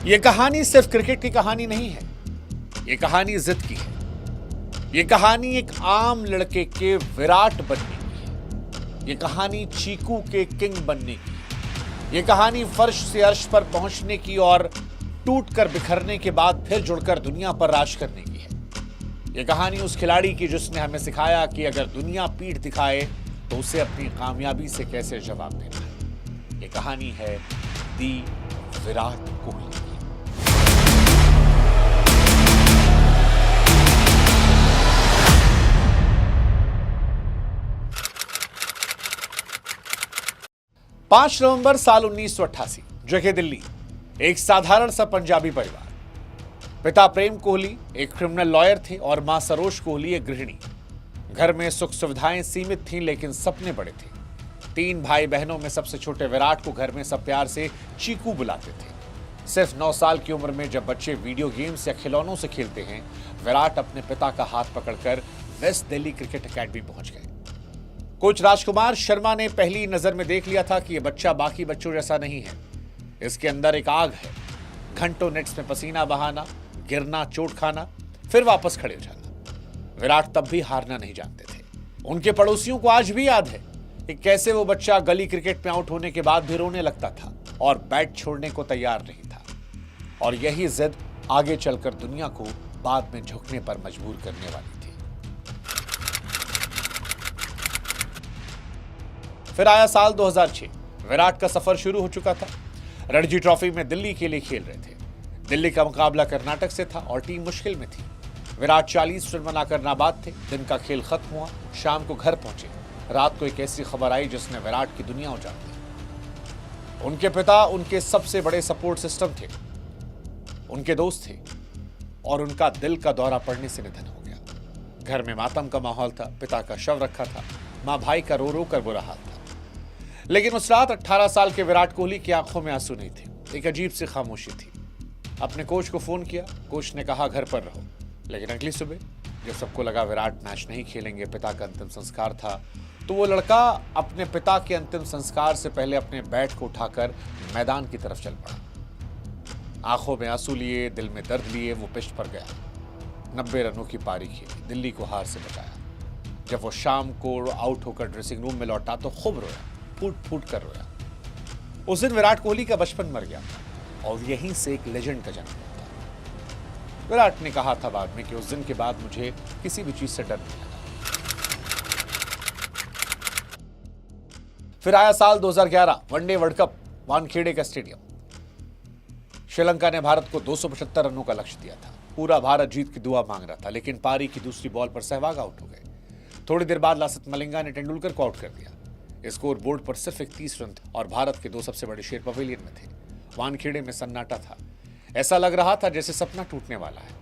ये कहानी सिर्फ क्रिकेट की कहानी नहीं है, ये कहानी जिद की है। ये कहानी एक आम लड़के के विराट बनने की है। ये कहानी चीकू के किंग बनने की है। ये कहानी फर्श से अर्श पर पहुंचने की और टूटकर बिखरने के बाद फिर जुड़कर दुनिया पर राज करने की है। ये कहानी उस खिलाड़ी की जिसने हमें सिखाया कि अगर दुनिया पीठ दिखाए तो उसे अपनी कामयाबी से कैसे जवाब देना है। ये कहानी है दी विराट कोहली की। पांच नवंबर साल 1988, जगह दिल्ली। एक साधारण सा पंजाबी परिवार। पिता प्रेम कोहली एक क्रिमिनल लॉयर थे और मां सरोज कोहली एक गृहिणी। घर में सुख सुविधाएं सीमित थीं लेकिन सपने बड़े थे। तीन भाई बहनों में सबसे छोटे विराट को घर में सब प्यार से चीकू बुलाते थे। सिर्फ 9 साल की उम्र में जब बच्चे वीडियो गेम्स या खिलौनों से खेलते हैं, विराट अपने पिता का हाथ पकड़कर वेस्ट दिल्ली क्रिकेट एकेडमी पहुंच गए। कोच राजकुमार शर्मा ने पहली नजर में देख लिया था कि यह बच्चा बाकी बच्चों जैसा नहीं है। इसके अंदर एक आग है। घंटों नेट्स में पसीना बहाना, गिरना, चोट खाना, फिर वापस खड़े हो जाना। विराट तब भी हारना नहीं जानते थे। उनके पड़ोसियों को आज भी याद है कि कैसे वो बच्चा गली क्रिकेट में आउट होने के बाद भी रोने लगता था और बैट छोड़ने को तैयार नहीं था। और यही जिद आगे चलकर दुनिया को बाद में झुकने पर मजबूर करने वाली थी। फिर आया साल 2006। विराट का सफर शुरू हो चुका था। रणजी ट्रॉफी में दिल्ली के लिए खेल रहे थे। दिल्ली का मुकाबला कर्नाटक से था और टीम मुश्किल में थी। विराट 40 रन बनाकर नाबाद थे। दिन का खेल खत्म हुआ, शाम को घर पहुंचे। रात को एक ऐसी खबर आई जिसने विराट की दुनिया उजाड़ दी। उनके पिता उनके सबसे बड़े सपोर्ट सिस्टम थे, उनके दोस्त थे और उनका दिल का दौरा पड़ने से निधन हो गया। घर में मातम का माहौल था। पिता का शव रखा था। मां भाई का रो रो कर बुरा हाल था। लेकिन उस रात 18 साल के विराट कोहली की आंखों में आंसू नहीं थे। एक अजीब सी खामोशी थी। अपने कोच को फोन किया। कोच ने कहा घर पर रहो। लेकिन अगली सुबह जब सबको लगा विराट मैच नहीं खेलेंगे, पिता का अंतिम संस्कार था, तो वो लड़का अपने पिता के अंतिम संस्कार से पहले अपने बैट को उठाकर मैदान की तरफ चल पड़ा। आंखों में आंसू लिए, दिल में दर्द लिए वो पिच पर गया। 90 रनों की पारी खेली, दिल्ली को हार से बचाया। जब वो शाम को आउट होकर ड्रेसिंग रूम में लौटा तो खूब रोया, फूट फूट कर रोया। उस दिन विराट कोहली का बचपन मर गया और यहीं से एक लेजेंड का जन्म हुआ था। विराट ने कहा था बाद में कि उस दिन के बाद मुझे किसी भी चीज से डर नहीं लगा। फिर आया साल 2011, वनडे वर्ल्ड कप, वानखेड़े का स्टेडियम। श्रीलंका ने भारत को 275 रनों का लक्ष्य दिया था। पूरा भारत जीत की दुआ मांग रहा था, लेकिन पारी की दूसरी बॉल पर सहवाग आउट हो गए। थोड़ी देर बाद लासित मलिंगा ने तेंदुलकर को आउट कर दिया। स्कोर बोर्ड पर सिर्फ 31 रन थे और भारत के दो सबसे बड़े शेर पवेलियन में थे। वानखेड़े में सन्नाटा था। ऐसा लग रहा था जैसे सपना टूटने वाला है।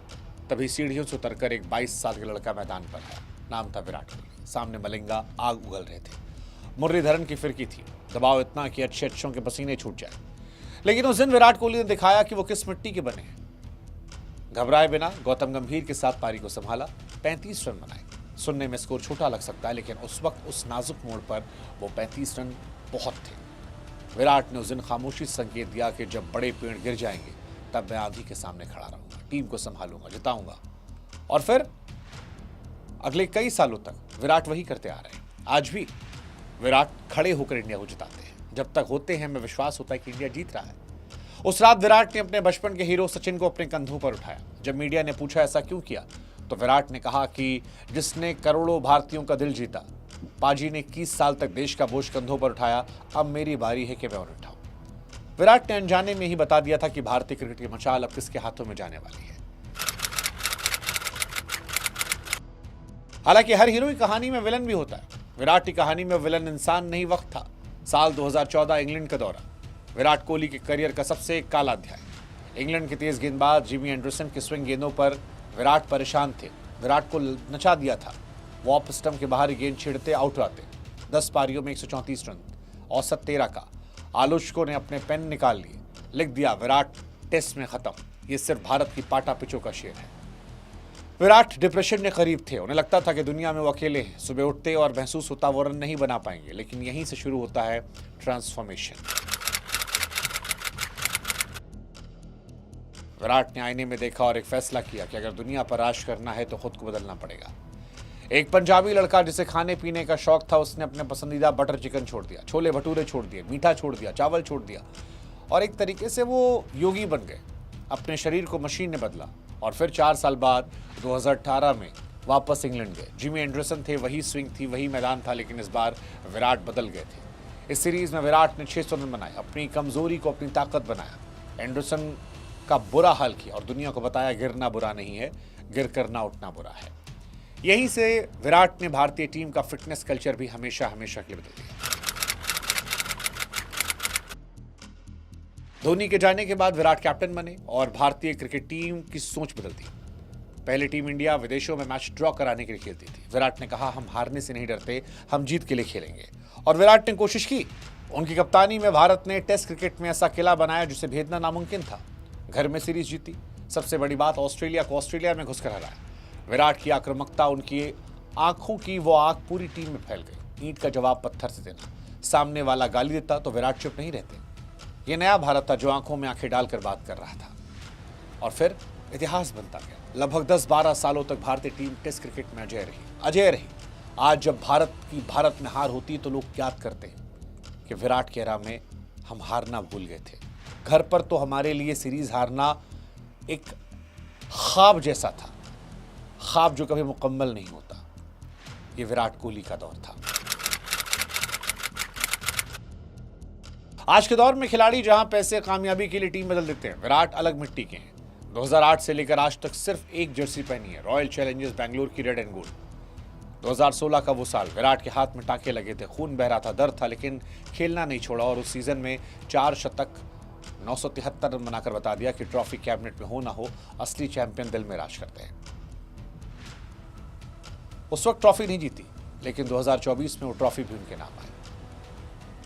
तभी सीढ़ियों से उतरकर एक 22 साल का लड़का मैदान पर आया। नाम था विराट कोहली। सामने मलिंगा आग उगल रहे थे। मुरलीधरन की फिरकी थी। दबाव इतना कि अच्छों के पसीने छूट जाए। लेकिन उस दिन विराट कोहली ने दिखाया कि वो किस मिट्टी के बने हैं। घबराए बिना गौतम गंभीर के साथ पारी को संभाला। 35 रन बनाए। सुनने में स्कोर छोटा लग सकता है, लेकिन उस वक्त उस नाजुक मोड़ पर वो 35 रन बहुत थे। विराट ने उस दिन खामोशी से संकेत दिया कि जब बड़े पेड़ गिर जाएंगे तब मैं आंधी के सामने खड़ा रहूंगा, टीम को संभालूंगा, जिताऊंगा। और फिर अगले कई सालों तक विराट वही करते आ रहे हैं। आज भी विराट खड़े होकर इंडिया को जिताते हैं। जब तक होते हैं हमें विश्वास होता है कि इंडिया जीत रहा है। उस रात विराट ने अपने बचपन के हीरो सचिन को अपने कंधों पर उठाया। जब मीडिया ने पूछा ऐसा क्यों किया, तो विराट ने कहा कि जिसने करोड़ों भारतीयों का दिल जीता, पाजी ने 21 साल तक देश का बोझ कंधों पर उठाया, अब मेरी बारी है कि मैं उन्हें उठाऊं। विराट ने अनजाने में ही बता दिया था कि भारतीय क्रिकेट की मशाल अब किसके हाथों में जाने वाली है। हालांकि हर हीरो की कहानी में विलन भी होता है। विराट की कहानी में विलन इंसान नहीं, वक्त था। साल 2014, इंग्लैंड का दौरा। विराट कोहली के करियर का सबसे काला अध्याय। इंग्लैंड के तेज गेंदबाज जिमी एंडरसन के स्विंग गेंदों पर विराट परेशान थे। विराट को नचा दिया था। वो ऑफ स्टंप के बाहर गेंद छेड़ते आउट आते। 10 पारियों में 134 रन, औसत 13 का। आलोचकों ने अपने पेन निकाल लिए, लिख दिया विराट टेस्ट में खत्म। ये सिर्फ भारत की पाटा पिचों का शेर है। विराट डिप्रेशन के करीब थे। उन्हें लगता था कि दुनिया में वो अकेले हैं। सुबह उठते और महसूस होता वो रन नहीं बना पाएंगे। लेकिन यहीं से शुरू होता है ट्रांसफॉर्मेशन। विराट ने आईने में देखा और एक फैसला किया कि अगर दुनिया पर राज करना है तो खुद को बदलना पड़ेगा। एक पंजाबी लड़का जिसे खाने पीने का शौक था, उसने अपने पसंदीदा बटर चिकन छोड़ दिया, छोले भटूरे छोड़ दिए, मीठा छोड़ दिया, चावल छोड़ दिया और एक तरीके से वो योगी बन गए। अपने शरीर को मशीन ने बदला और फिर 4 साल बाद 2018 में वापस इंग्लैंड गए। जिमी एंडरसन थे, वही स्विंग थी, वही मैदान था, लेकिन इस बार विराट बदल गए थे। इस सीरीज में विराट ने 600 रन बनाए, अपनी कमजोरी को अपनी ताकत बनाया। एंडरसन का बुरा हाल किया और दुनिया को बताया गिरना बुरा नहीं है, गिर करना उठना बुरा है। यहीं से विराट ने भारतीय टीम का फिटनेस कल्चर भी हमेशा हमेशा के लिए बदल दिया। धोनी के जाने के बाद विराट कैप्टन बने और भारतीय क्रिकेट टीम की सोच बदल दी। पहले टीम इंडिया विदेशों में मैच ड्रॉ कराने के लिए खेलती थी। विराट ने कहा, हम हारने से नहीं डरते, हम जीत के लिए खेलेंगे। और विराट ने कोशिश की। उनकी कप्तानी में भारत ने टेस्ट क्रिकेट में ऐसा किला बनाया जिसे भेदना नामुमकिन था। घर में सीरीज जीती। सबसे बड़ी बात, ऑस्ट्रेलिया को ऑस्ट्रेलिया में घुसकर हराया। विराट की आक्रामकता, उनकी आंखों की वो आग पूरी टीम में फैल गई। ईंट का जवाब पत्थर से देना। सामने वाला गाली देता तो विराट चुप नहीं रहते। ये नया भारत था जो आंखों में आंखें डालकर बात कर रहा था। और फिर इतिहास बनता गया। लगभग 10-12 सालों तक भारतीय टीम टेस्ट क्रिकेट में अजय रही। आज जब भारत में हार होती है तो लोग याद करते हैं कि विराट के एरा में हम हारना भूल गए थे। घर पर तो हमारे लिए सीरीज हारना एक ख्वाब जैसा था, ख्वाब जो कभी मुकम्मल नहीं होता। ये विराट कोहली का दौर था। आज के दौर में खिलाड़ी जहां पैसे कामयाबी के लिए टीम बदल देते हैं, विराट अलग मिट्टी के हैं। 2008 से लेकर आज तक सिर्फ एक जर्सी पहनी है, रॉयल चैलेंजर्स बेंगलोर की रेड एंड गोल्ड। 2016 का वो साल, विराट के हाथ में टाके लगे थे, खून बह रहा था, दर्द था, लेकिन खेलना नहीं छोड़ा और उस सीजन में 4 शतक 973 रन बनाकर बता दिया कि ट्रॉफी कैबिनेट में हो ना हो, असली चैंपियन दिल में राज करते हैं। उस वक्त ट्रॉफी नहीं जीती, लेकिन 2024 में वो ट्रॉफी भी उनके नाम आई।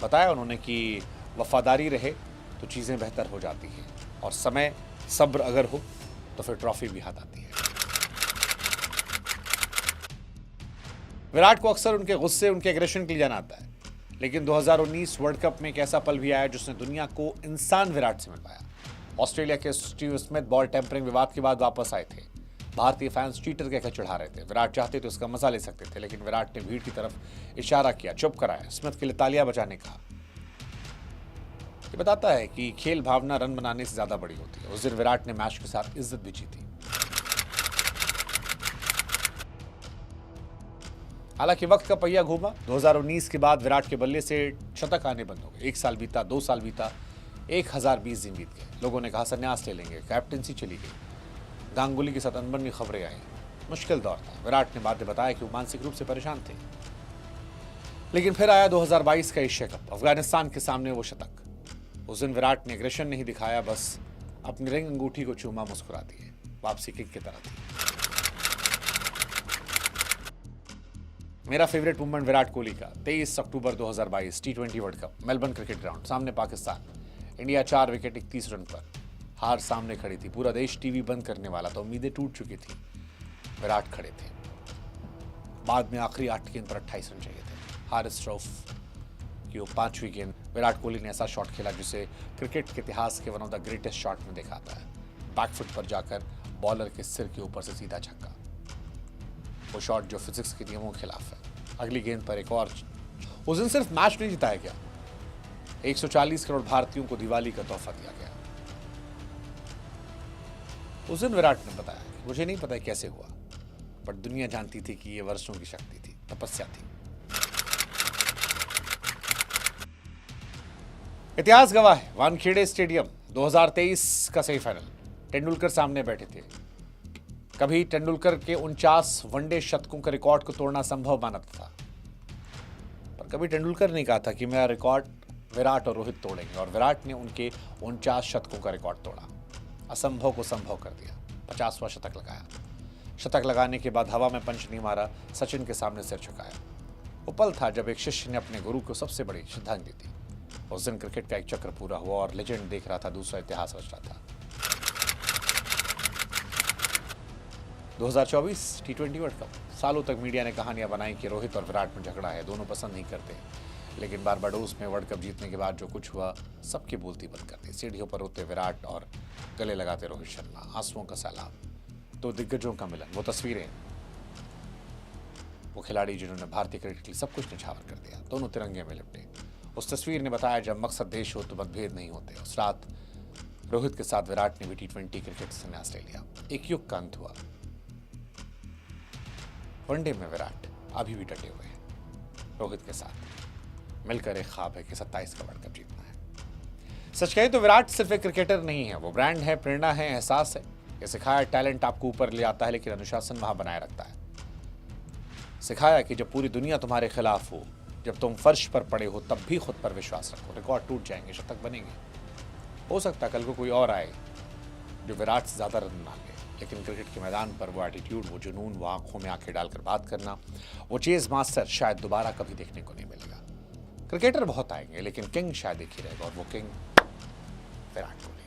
बताया उन्होंने कि वफादारी रहे तो चीजें बेहतर हो जाती हैं और समय सब्र अगर हो तो फिर ट्रॉफी भी हाथ आती है। विराट को अक्सर उनके गुस्से, उनके एग्रेशन के लिए जाना आता है, लेकिन 2019 वर्ल्ड कप में एक ऐसा पल भी आया जिसने दुनिया को इंसान विराट से मिलवाया। ऑस्ट्रेलिया के स्टीव स्मिथ बॉल टेम्परिंग विवाद के बाद वापस आए थे। भारतीय फैंस चीटर कहकर चढ़ा रहे थे। विराट चाहते तो उसका मजा ले सकते थे, लेकिन विराट ने भीड़ की तरफ इशारा किया, चुप कराया, स्मिथ के लिए तालियां बजाने कहा। ये बताता है कि खेल भावना रन बनाने से ज्यादा बड़ी होती है। उस दिन विराट ने मैच के साथ इज्जत भी जीती। हालांकि वक्त का पहिया घूमा। 2019 के बाद विराट के बल्ले से शतक आने बंद हो गए। 1 साल बीता, 2 साल बीता, 1020 दिन बीत गए। लोगों ने कहा संन्यास ले लेंगे, कैप्टेंसी चली गई। गांगुली के साथ अनबन की खबरें आई। मुश्किल दौर था। विराट ने बाद में बताया कि वो मानसिक रूप से परेशान थे। लेकिन फिर आया 2022 का एशिया कप, अफगानिस्तान के सामने वो शतक। उस दिन विराट ने एग्रेशन नहीं दिखाया, बस अपनी रिंग अंगूठी को चूमा, मुस्कुरा दिए। वापसी किक की तरह थी। मेरा फेवरेट मोमेंट विराट कोहली का 23 अक्टूबर 2022 T20 world cup, Melbourne cricket ground, सामने पाकिस्तान। इंडिया 4 विकेट 31 रन पर, हार सामने खड़ी थी। पूरा देश टीवी बंद करने वाला था, उम्मीदें टूट चुकी थी। विराट खड़े थे। बाद में आखिरी 8 गेंद पर 28 रन चाहिए थे। हारिस रऊफ की वो 5वीं गेंद, विराट कोहली ने ऐसा शॉट खेला जिसे क्रिकेट के इतिहास के one of the greatest shot में देखा था। बैकफुट पर जाकर बॉलर के सिर के ऊपर से सीधा छक्का। वो शॉट जो फिजिक्स के नियमों के खिलाफ है। अगली गेंद पर एक और। उस दिन सिर्फ मैच नहीं जिताया गया, 140 करोड़ भारतीयों को दिवाली का तोहफा दिया गया। उस दिन विराट ने बताया, मुझे नहीं पता कैसे हुआ, पर दुनिया जानती थी कि ये वर्षों की शक्ति थी, तपस्या थी। इतिहास गवाह है, वानखेड़े स्टेडियम 2023 का सेमीफाइनल। तेंदुलकर सामने बैठे थे। कभी तेंदुलकर के 49 वनडे शतकों के रिकॉर्ड को तोड़ना संभव माना था, पर कभी तेंदुलकर ने कहा था कि मेरा रिकॉर्ड विराट और रोहित तोड़ेंगे, और विराट ने उनके 49 शतकों का रिकॉर्ड तोड़ा। असंभव को संभव कर दिया। 50वां शतक लगाया। शतक लगाने के बाद हवा में पंच नहीं मारा, सचिन के सामने सिर झुकाया। वो पल था जब एक शिष्य ने अपने गुरु को सबसे बड़ी श्रद्धांजलि दी। उस दिन क्रिकेट का एक चक्र पूरा हुआ और लेजेंड देख रहा था, दूसरा इतिहास रच रहा था। 2024 T20 वर्ल्ड कप। सालों तक मीडिया ने कहानियां बनाई कि रोहित और विराट में झगड़ा है, दोनों पसंद नहीं करते। लेकिन बारबाडोस में वर्ल्ड कप जीतने के बाद जो कुछ हुआ सबकी बोलती बंद कर दी। सीढ़ियों पर रोते विराट और गले लगाते रोहित शर्मा, आंसुओं का सैलाब। तो दिग्गजों का मिलन, वो तस्वीरें, वो खिलाड़ी जिन्होंने भारतीय क्रिकेट के लिए सब कुछ निछावर कर दिया, दोनों तिरंगे में लिपटे। उस तस्वीर ने बताया जब मकसद देश हो तो मतभेद नहीं होते। उस रात रोहित के साथ विराट ने भी T20 क्रिकेट से संन्यास ले लिया। एक युग का अंत हुआ। वनडे में विराट अभी भी डटे हुए हैं रोहित के साथ। मिलकर एक ख्वाब है कि 27 का वर्ल्ड कप जीतना है। सच कहें तो विराट सिर्फ एक क्रिकेटर नहीं है, वो ब्रांड है, प्रेरणा है, एहसास है। ये सिखाया टैलेंट आपको ऊपर ले आता है लेकिन अनुशासन वहां बनाए रखता है। सिखाया कि जब पूरी दुनिया तुम्हारे खिलाफ हो, जब तुम फर्श पर पड़े हो, तब भी खुद पर विश्वास रखो। रिकॉर्ड टूट जाएंगे, शतक बनेंगे, हो सकता है कल को कोई और आए जो विराट से ज्यादा रन ना ले, लेकिन क्रिकेट के मैदान पर वो एटीट्यूड, वो जुनून, वो आंखों में आंखें डालकर बात करना, वो चेज मास्टर शायद दोबारा कभी देखने को नहीं मिलेगा। क्रिकेटर बहुत आएंगे लेकिन किंग शायद एक ही रहेगा, और वो किंग विराट कोहली।